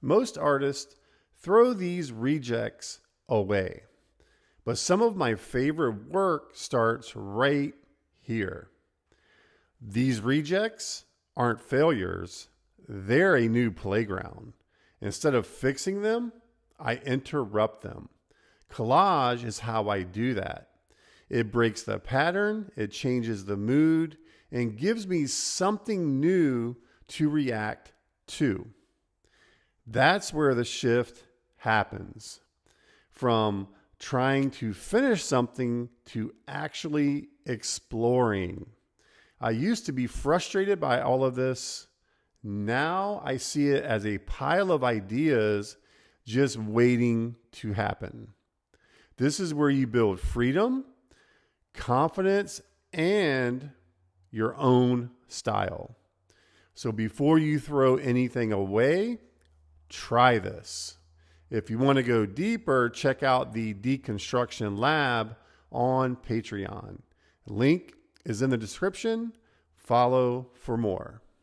Most artists throw these rejects away, but some of my favorite work starts right here. These rejects aren't failures, they're a new playground. Instead of fixing them, I interrupt them. Collage is how I do that. It breaks the pattern, it changes the mood, and gives me something new to react to. That's where the shift happens from trying to finish something to actually exploring. I used to be frustrated by all of this. Now I see it as a pile of ideas just waiting to happen. This is where you build freedom, confidence, and your own style. So before you throw anything away, try this. If you want to go deeper, check out the Deconstruction Lab on Patreon. Link is in the description. Follow for more.